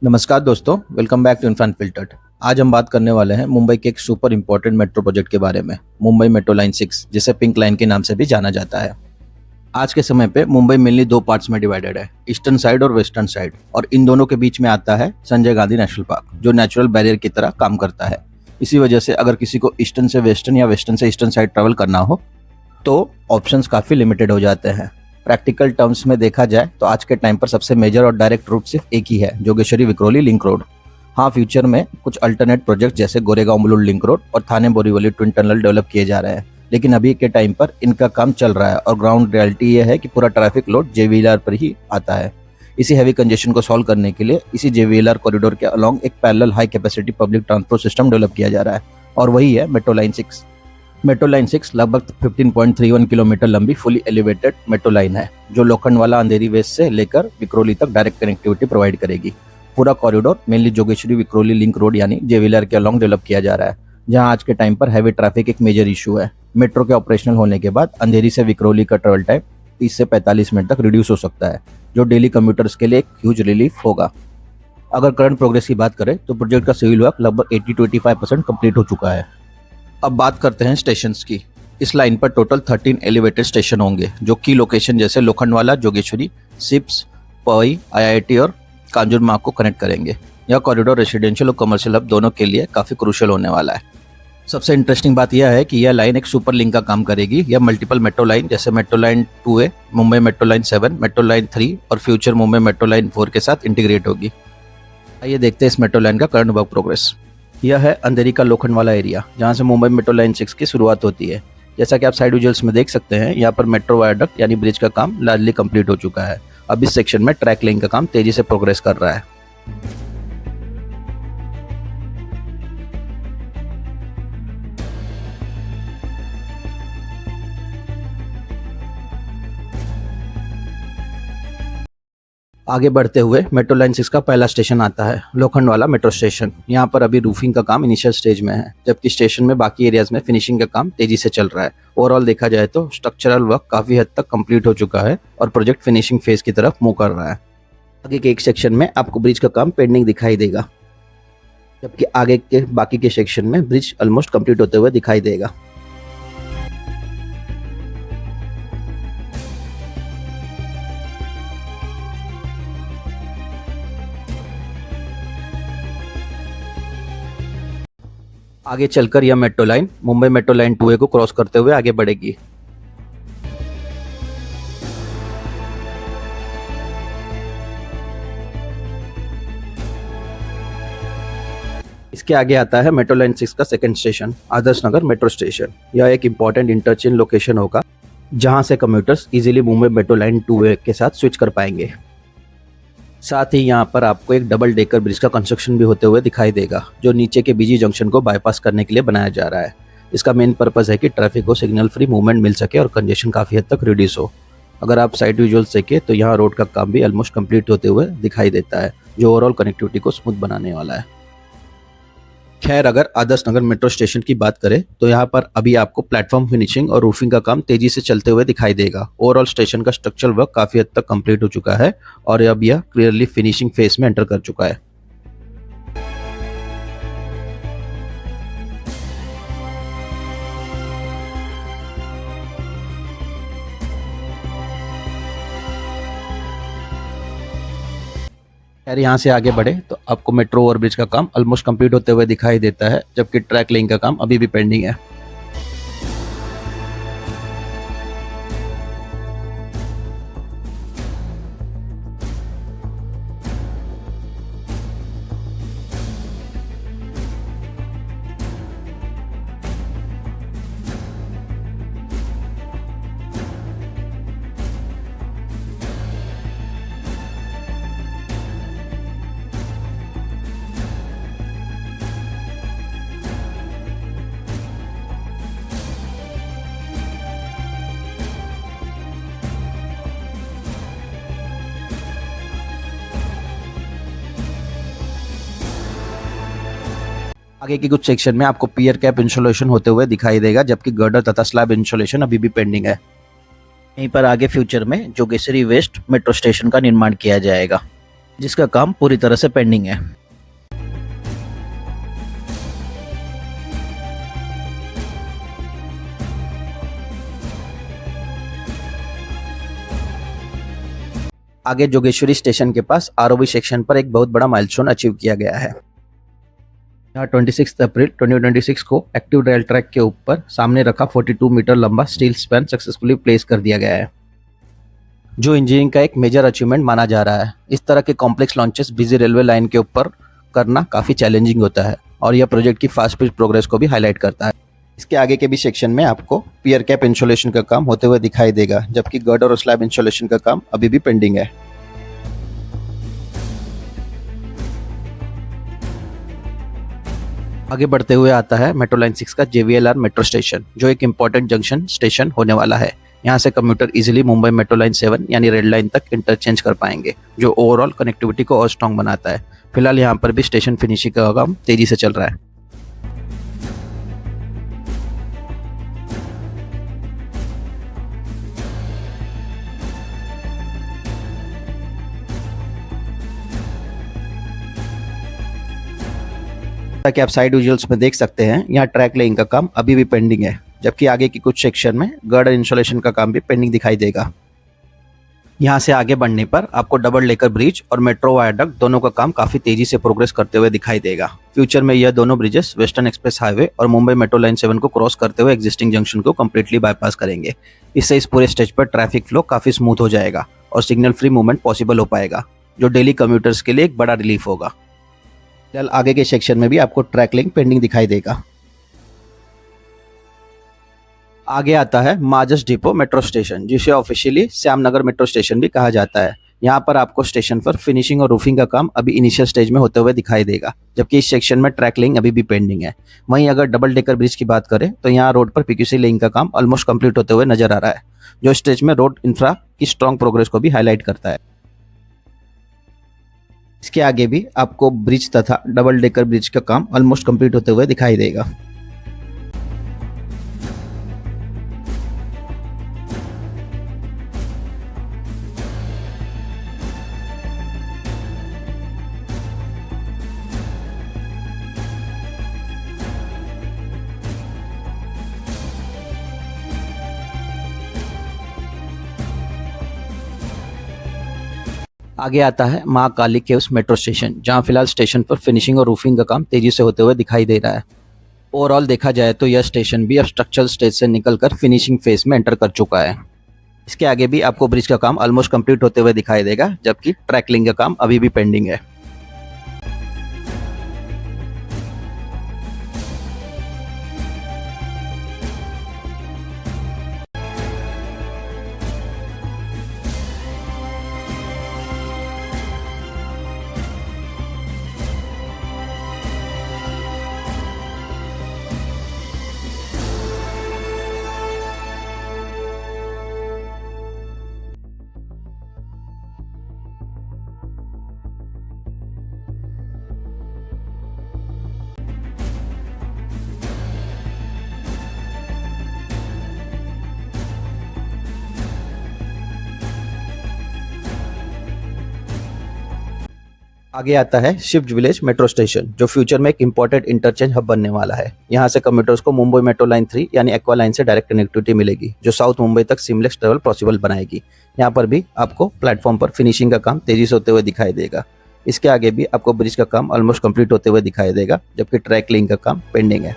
नमस्कार दोस्तों, welcome back to Info Unfiltered. आज हम बात करने वाले हैं मुंबई के एक सुपर इंपॉर्टेंट मेट्रो प्रोजेक्ट के बारे में, मुंबई मेट्रो लाइन 6, जिसे पिंक लाइन के नाम से भी जाना जाता है। आज के समय पे मुंबई मेनली दो पार्ट्स में डिवाइडेड है, ईस्टर्न साइड और वेस्टर्न साइड, और इन दोनों के बीच में आता है संजय गांधी नेशनल पार्क, जो नेचुरल बैरियर की तरह काम करता है। इसी वजह से अगर किसी को ईस्टर्न से वेस्टर्न या वेस्टर्न से ईस्टर्न साइड ट्रेवल करना हो तो ऑप्शंस काफ़ी लिमिटेड हो जाते हैं। प्रैक्टिकल टर्म्स में देखा जाए तो आज के टाइम पर सबसे मेजर और डायरेक्ट रूट सिर्फ एक ही है, जोगेश्वरी विक्रोली लिंक रोड। हाँ, फ्यूचर में कुछ अल्टरनेट प्रोजेक्ट जैसे गोरेगांव मुलुंड लिंक रोड और थाने बोरीवली ट्विन टनल डेवलप किए जा रहे हैं, लेकिन अभी के टाइम पर इनका काम चल रहा है और ग्राउंड रियलिटी ये है कि पूरा ट्रैफिक लोड जेवीएलआर पर ही आता है। इसी हैवी कंजेशन को सॉल्व करने के लिए इसी जेवीएलआर कॉरिडोर के अलोंग एक parallel high capacity public transport system develop किया जा रहा है, और वही है मेट्रो लाइन 6। मेट्रो लाइन 6 लगभग 15.31 किलोमीटर लंबी फुली एलिवेटेड मेट्रो लाइन है, जो लोखंडवाला अंधेरी वेस्ट से लेकर विक्रोली तक डायरेक्ट कनेक्टिविटी प्रोवाइड करेगी। पूरा corridor mainly Jogeshwari Vikhroli link road यानी जेवीएलआर के अलोंग डेवलप किया जा रहा है, जहां आज के टाइम पर हैवी ट्रैफिक एक मेजर इशू है। मेट्रो के ऑपरेशनल होने के बाद अंधेरी से विक्रोली का ट्रेवल टाइम 30 से 45 मिनट तक रिड्यूस हो सकता है, जो डेली कम्यूटर्स के लिए एक ह्यूज रिलीफ होगा। अगर करंट प्रोग्रेस की बात करें तो प्रोजेक्ट का सिविल वर्क लगभग 80 to 85% कंप्लीट हो चुका है। अब बात करते हैं स्टेशंस की। इस लाइन पर टोटल 13 एलिवेटेड स्टेशन होंगे, जो की लोकेशन जैसे लोखंडवाला, जोगेश्वरी, सिप्स, पवई, आईआईटी और कांजुरमार्ग को कनेक्ट करेंगे। यह कॉरिडोर रेसिडेंशियल और कमर्शियल हब दोनों के लिए काफ़ी क्रूशियल होने वाला है। सबसे इंटरेस्टिंग बात यह है कि यह लाइन एक सुपर लिंक का काम करेगी। यह मल्टीपल मेट्रो लाइन जैसे metro line 2A, Mumbai metro line 7, metro line 3 और फ्यूचर मुंबई मेट्रो लाइन 4 के साथ इंटीग्रेट होगी। आइए देखते हैं इस मेट्रो लाइन का करंट वर्क प्रोग्रेस। यह है अंधेरी का लोखंडवाला एरिया, जहां से मुंबई मेट्रो लाइन 6 की शुरुआत होती है। जैसा कि आप साइड विजुअल्स में देख सकते हैं, यहाँ पर मेट्रो वायडक्ट यानी ब्रिज का काम लार्जली कंप्लीट हो चुका है। अब इस सेक्शन में ट्रैक लेइंग का काम तेजी से प्रोग्रेस कर रहा है। आगे बढ़ते हुए मेट्रो लाइन 6 का पहला स्टेशन आता है, लोखंडवाला मेट्रो स्टेशन। यहाँ पर अभी रूफिंग का काम इनिशियल स्टेज में है, जबकि स्टेशन में बाकी एरियाज में फिनिशिंग का काम तेजी से चल रहा है। ओवरऑल देखा जाए तो स्ट्रक्चरल वर्क काफी हद तक कंप्लीट हो चुका है और प्रोजेक्ट फिनिशिंग फेज की तरफ मूव कर रहा है। आगे के एक सेक्शन में आपको ब्रिज का काम पेंडिंग दिखाई देगा, जबकि आगे के बाकी के सेक्शन में ब्रिज ऑलमोस्ट कंप्लीट होते हुए दिखाई देगा। आगे चलकर यह metro line Mumbai metro line 2A को क्रॉस करते हुए आगे बढ़ेगी। इसके आगे आता है मेट्रो लाइन 6 का second station, Adarsh Nagar metro station. यह एक इंपॉर्टेंट इंटरचेंज लोकेशन होगा, जहां से commuters easily Mumbai metro line 2A के साथ स्विच कर पाएंगे। साथ ही यहाँ पर आपको एक डबल डेकर ब्रिज का कंस्ट्रक्शन भी होते हुए दिखाई देगा, जो नीचे के बीजी जंक्शन को बाईपास करने के लिए बनाया जा रहा है। इसका मेन पर्पस है कि ट्रैफिक को सिग्नल फ्री मूवमेंट मिल सके और कंजेशन काफ़ी हद तक रिड्यूस हो। अगर आप साइड विजुअल्स देखें तो यहाँ रोड का काम भी ऑलमोस्ट कंप्लीट होते हुए दिखाई देता है, जो ओवरऑल कनेक्टिविटी को स्मूथ बनाने वाला है। खैर, अगर आदर्श नगर मेट्रो स्टेशन की बात करें तो यहाँ पर अभी आपको प्लेटफॉर्म फिनिशिंग और रूफिंग का काम तेजी से चलते हुए दिखाई देगा। ओवरऑल स्टेशन का स्ट्रक्चरल वर्क काफी हद तक कंप्लीट हो चुका है और अब यह क्लियरली फिनिशिंग फेज में एंटर कर चुका है। खैर, यहाँ से आगे बढ़े तो आपको मेट्रो ओवरब्रिज का काम ऑलमोस्ट कंप्लीट होते हुए दिखाई देता है, जबकि ट्रैक लेइंग का काम अभी भी पेंडिंग है। आगे की कुछ सेक्शन में आपको पियर कैप इंस्टॉलेशन होते हुए दिखाई देगा, जबकि गर्डर तथा स्लैब इंस्टॉलेशन अभी भी पेंडिंग है। यहीं पर आगे फ्यूचर में जोगेश्वरी वेस्ट मेट्रो स्टेशन का निर्माण किया जाएगा। जिसका काम पूरी तरह से पेंडिंग है। आगे जोगेश्वरी स्टेशन के पास आरओबी सेक्शन पर एक बहुत बड़ा माइलस्टोन अचीव किया गया है। यहाँ 26 अप्रैल 2026 को एक्टिव रेल ट्रैक के ऊपर सामने रखा 42 मीटर लंबा स्टील स्पैन सक्सेसफुली प्लेस कर दिया गया है, जो इंजीनियरिंग का एक मेजर अचीवमेंट माना जा रहा है। इस तरह के complex launches busy railway line के ऊपर करना काफ़ी चैलेंजिंग होता है और यह प्रोजेक्ट की फास्ट पिच प्रोग्रेस को भी हाईलाइट करता है। इसके आगे के भी सेक्शन में आपको पियर कैप इंस्टॉलेशन का काम होते हुए दिखाई देगा, जबकि गर्डर और स्लैब इंस्टॉलेशन का काम अभी भी पेंडिंग है। आगे बढ़ते हुए आता है मेट्रो लाइन 6 का JVLR मेट्रो स्टेशन, जो एक इंपॉर्टेंट जंक्शन स्टेशन होने वाला है। यहाँ से commuter easily Mumbai metro line 7 यानी रेड लाइन तक इंटरचेंज कर पाएंगे, जो ओवरऑल कनेक्टिविटी को और स्ट्रॉन्ग बनाता है। फिलहाल यहाँ पर भी स्टेशन फिनिशिंग का काम तेजी से चल रहा है। कि आप साइड विजुअल्स में देख सकते हैं, यहाँ ट्रैक लेइंग का काम अभी भी पेंडिंग है, जबकि आगे की कुछ सेक्शन में गर्डर इंस्टॉलेशन का काम भी पेंडिंग दिखाई देगा। यहाँ से आगे बढ़ने पर आपको डबल डेकर ब्रिज और मेट्रो वायडक्ट दोनों का काम काफी तेजी से प्रोग्रेस करते हुए दिखाई देगा। फ्यूचर में यह दोनों ब्रिजेस वेस्टर्न एक्सप्रेस हाईवे और मुंबई मेट्रो लाइन 7 को क्रॉस करते हुए एग्जिस्टिंग जंक्शन को कम्प्लीटली बाईपास करेंगे। इससे इस पूरे स्टेज पर ट्रैफिक फ्लो काफी स्मूथ हो जाएगा और सिग्नल फ्री मूवमेंट पॉसिबल हो पाएगा, जो डेली कम्यूटर्स के लिए एक बड़ा रिलीफ होगा। फिलहाल आगे के सेक्शन में भी आपको ट्रैक लिंक पेंडिंग दिखाई देगा। आगे आता है माजस डिपो मेट्रो स्टेशन, जिसे ऑफिशियली श्यामनगर मेट्रो स्टेशन भी कहा जाता है। यहाँ पर आपको स्टेशन पर फिनिशिंग और रूफिंग का काम अभी इनिशियल स्टेज में होते हुए दिखाई देगा, जबकि इस सेक्शन में ट्रैक लिंक अभी भी पेंडिंग है। वहीं अगर डबल डेकर ब्रिज की बात करें तो यहाँ रोड पर PQC लिंक का काम ऑलमोस्ट कंप्लीट होते हुए नजर आ रहा है, जो स्टेज में रोड इंफ्रा की स्ट्रॉन्ग प्रोग्रेस को भी हाईलाइट करता है। इसके आगे भी आपको ब्रिज तथा डबल डेकर ब्रिज का काम ऑलमोस्ट कंप्लीट होते हुए दिखाई देगा। आगे आता है महाकाली केव्स मेट्रो स्टेशन, जहां फिलहाल स्टेशन पर फिनिशिंग और रूफिंग का काम तेजी से होते हुए दिखाई दे रहा है। ओवरऑल देखा जाए तो यह स्टेशन भी अब स्ट्रक्चरल स्टेज से निकलकर फिनिशिंग फेज में एंटर कर चुका है। इसके आगे भी आपको ब्रिज का काम ऑलमोस्ट कंप्लीट होते हुए दिखाई देगा, जबकि ट्रैक लिंक का काम अभी भी पेंडिंग है। आगे आता है शिफ्ट विलेज मेट्रो स्टेशन, जो फ्यूचर में एक इंपॉर्टेंट इंटरचेंज हब बनने वाला है। यहाँ से कम्यूटर्स को मुंबई मेट्रो लाइन 3 यानी एक्वा लाइन से डायरेक्ट कनेक्टिविटी मिलेगी, जो साउथ मुंबई तक सीमलेस ट्रेवल पॉसिबल बनाएगी। यहाँ पर भी आपको प्लेटफॉर्म पर फिनिशिंग का काम तेजी से होते हुए दिखाई देगा। इसके आगे भी आपको ब्रिज का काम ऑलमोस्ट कंप्लीट होते हुए दिखाई देगा, जबकि ट्रैक लिंक का काम पेंडिंग है।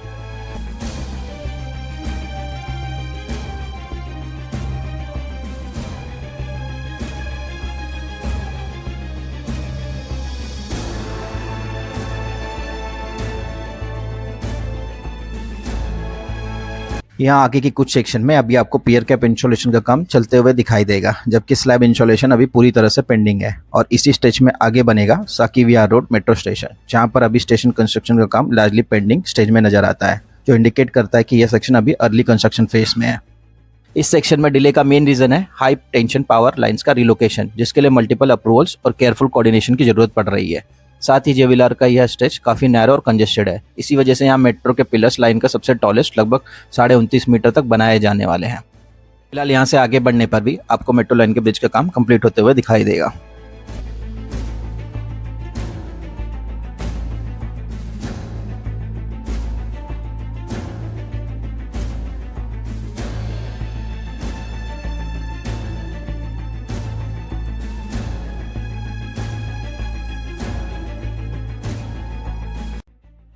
यहाँ आगे की कुछ सेक्शन में अभी आपको पियर कैप इंस्टॉलेशन का काम चलते हुए दिखाई देगा, जबकि स्लैब इंस्टॉलेशन अभी पूरी तरह से पेंडिंग है। और इसी स्टेज में आगे बनेगा साकी विहार रोड मेट्रो स्टेशन, जहाँ पर अभी स्टेशन कंस्ट्रक्शन का काम लार्जली पेंडिंग स्टेज में नजर आता है, जो इंडिकेट करता है कि यह सेक्शन अभी अर्ली कंस्ट्रक्शन फेज में है। इस सेक्शन में डिले का मेन रीजन है हाई टेंशन पावर लाइंस का रिलोकेशन, जिसके लिए मल्टीपल अप्रूवल्स और केयरफुल कोऑर्डिनेशन की जरूरत पड़ रही है। साथ ही JVLR का यह स्ट्रेच काफी नैरो और कंजेस्टेड है। इसी वजह से यहाँ मेट्रो के पिलर्स लाइन का सबसे टॉलेस्ट लगभग 29.5 मीटर तक बनाए जाने वाले हैं। फिलहाल यहाँ से आगे बढ़ने पर भी आपको मेट्रो लाइन के ब्रिज का काम कंप्लीट होते हुए दिखाई देगा।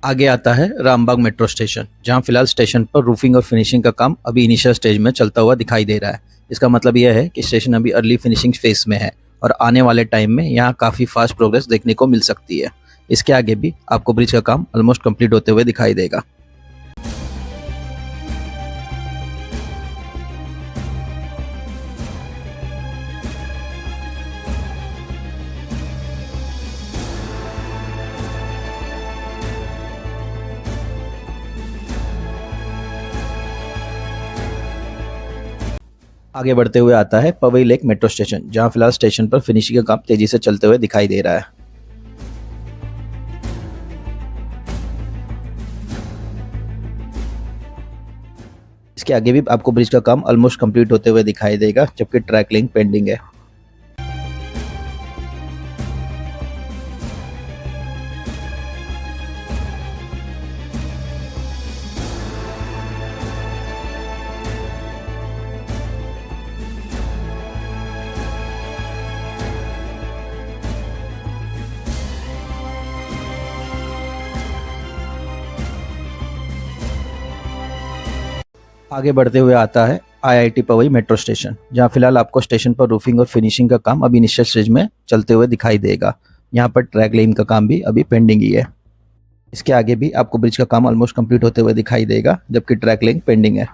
आगे आता है रामबाग मेट्रो स्टेशन, जहां फिलहाल स्टेशन पर रूफिंग और फिनिशिंग का काम अभी इनिशियल स्टेज में चलता हुआ दिखाई दे रहा है। इसका मतलब यह है कि स्टेशन अभी अर्ली फिनिशिंग फेज में है और आने वाले टाइम में यहाँ काफ़ी फास्ट प्रोग्रेस देखने को मिल सकती है। इसके आगे भी आपको ब्रिज का काम ऑलमोस्ट कंप्लीट होते हुए दिखाई देगा। आगे बढ़ते हुए आता है पवई लेक मेट्रो स्टेशन, जहां फिलहाल स्टेशन पर फिनिशिंग का काम तेजी से चलते हुए दिखाई दे रहा है। इसके आगे भी आपको ब्रिज का काम ऑलमोस्ट कंप्लीट होते हुए दिखाई देगा, जबकि ट्रैक लिंक पेंडिंग है। आगे बढ़ते हुए आता है आईआईटी पवई मेट्रो स्टेशन, जहां फिलहाल आपको स्टेशन पर रूफिंग और फिनिशिंग का काम अभी इनिशियल स्टेज में चलते हुए दिखाई देगा। यहाँ पर ट्रैक लेन का काम भी अभी पेंडिंग ही है। इसके आगे भी आपको ब्रिज का काम ऑलमोस्ट कंप्लीट होते हुए दिखाई देगा, जबकि ट्रैक लिंक पेंडिंग है।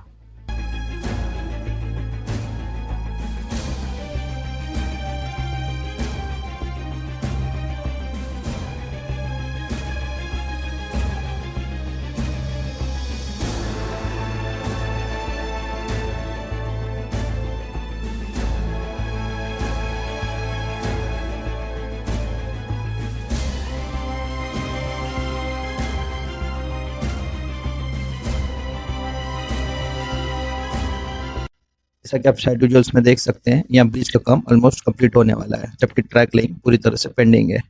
जैसा कि आप साइड विजुअल्स में देख सकते हैं, यहाँ ब्रिज का काम ऑलमोस्ट कंप्लीट होने वाला है, जबकि ट्रैक लाइन पूरी तरह से पेंडिंग है।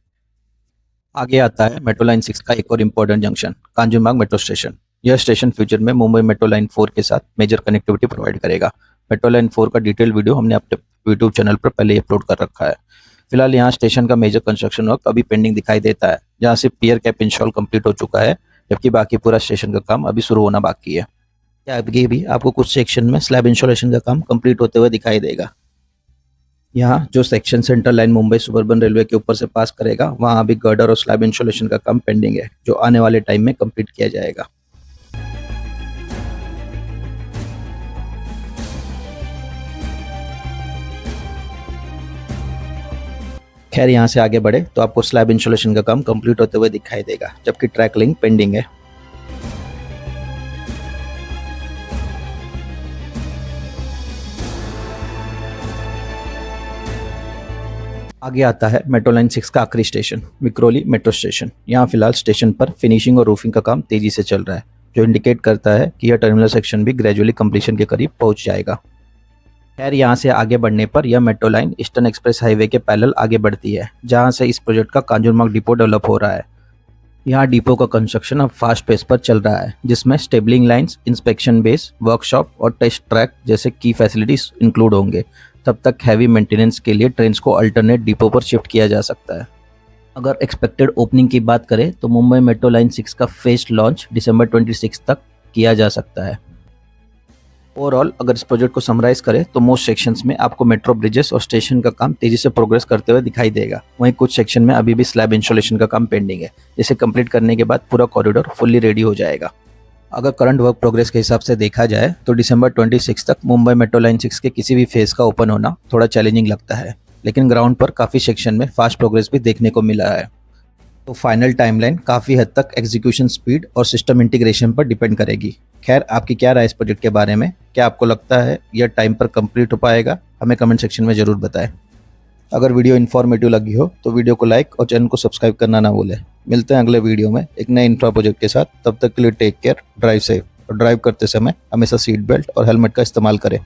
आगे आता है मेट्रो लाइन 6 का एक और important junction, Kanjurmarg metro station. यह स्टेशन फ्यूचर में मुंबई मेट्रो लाइन 4 के साथ मेजर कनेक्टिविटी प्रोवाइड करेगा। मेट्रो लाइन 4 का डिटेल वीडियो हमने अपने यूट्यूब चैनल पर पहले ही अपलोड कर रखा है। फिलहाल यहाँ स्टेशन का मेजर कंस्ट्रक्शन वर्क अभी पेंडिंग दिखाई देता है, जहाँ से पियर कैप इंस्टॉल कंप्लीट हो चुका है, जबकि बाकी पूरा स्टेशन का काम अभी शुरू होना बाकी है। आगे भी आपको कुछ सेक्शन में स्लैब इंस्टॉलेशन का काम कंप्लीट होते हुए दिखाई देगा। यहाँ जो section central line Mumbai suburban railway के ऊपर से पास करेगा, वहाँ अभी गर्डर और स्लैब इंस्टॉलेशन का काम पेंडिंग है, जो आने वाले टाइम में कंप्लीट किया जाएगा। खैर यहाँ से आगे बढ़े तो आपको स्लैब इंस्टॉलेशन का काम कंप्लीट होते हुए दिखाई देगा, जबकि ट्रैक लिंक पेंडिंग है। आगे आता है मेट्रो लाइन 6 का आखिरी स्टेशन, विक्रोली मेट्रो स्टेशन। यहाँ फिलहाल स्टेशन पर फिनिशिंग और रूफिंग का काम तेजी से चल रहा है, जो इंडिकेट करता है कि यह टर्मिनल सेक्शन भी ग्रेजुअली कंप्लीशन के करीब पहुंच जाएगा। खैर यहाँ से आगे बढ़ने पर यह metro line eastern express highway के पैरेलल आगे बढ़ती है, जहाँ से इस प्रोजेक्ट का कांजूरमार्ग डिपो डेवलप हो रहा है। यहाँ डिपो का कंस्ट्रक्शन अब फास्ट पेस पर चल रहा है, जिसमें स्टेबलिंग लाइंस, इंस्पेक्शन बेस, वर्कशॉप और टेस्ट ट्रैक जैसे की फैसिलिटीज इंक्लूड होंगे। तब तक हैवी मेंटेनेंस के लिए ट्रेन्स को अल्टरनेट डिपो पर शिफ्ट किया जा सकता है। अगर एक्सपेक्टेड ओपनिंग की बात करें तो मुंबई मेट्रो लाइन 6 का फेस्ट लॉन्च दिसंबर 26 तक किया जा सकता है। ओवरऑल अगर इस प्रोजेक्ट को समराइज करें तो मोस्ट सेक्शंस में आपको मेट्रो ब्रिजेस और स्टेशन का काम तेजी से प्रोग्रेस करते हुए दिखाई देगा। वहीं कुछ सेक्शन में अभी भी स्लैब इंस्टॉलेशन का काम पेंडिंग है, जिसे कंप्लीट करने के बाद पूरा कॉरिडोर फुल्ली रेडी हो जाएगा। अगर करंट वर्क प्रोग्रेस के हिसाब से देखा जाए तो दिसंबर 26 तक मुंबई मेट्रो लाइन 6 के किसी भी फेज का ओपन होना थोड़ा चैलेंजिंग लगता है, लेकिन ग्राउंड पर काफ़ी सेक्शन में फास्ट प्रोग्रेस भी देखने को मिला है। तो फाइनल टाइमलाइन काफ़ी हद तक एग्जीक्यूशन स्पीड और सिस्टम इंटीग्रेशन पर डिपेंड करेगी। खैर आपकी क्या राय इस प्रोजेक्ट के बारे में? क्या आपको लगता है यह टाइम पर कंप्लीट हो पाएगा? हमें कमेंट सेक्शन में ज़रूर बताएं। अगर वीडियो इन्फॉर्मेटिव लगी हो तो वीडियो को लाइक और चैनल को सब्सक्राइब करना ना भूलें। मिलते हैं अगले वीडियो में एक नए इंफ्रा प्रोजेक्ट के साथ। तब तक के लिए टेक केयर, ड्राइव सेफ और ड्राइव करते समय हमेशा सीट बेल्ट और हेलमेट का इस्तेमाल करें।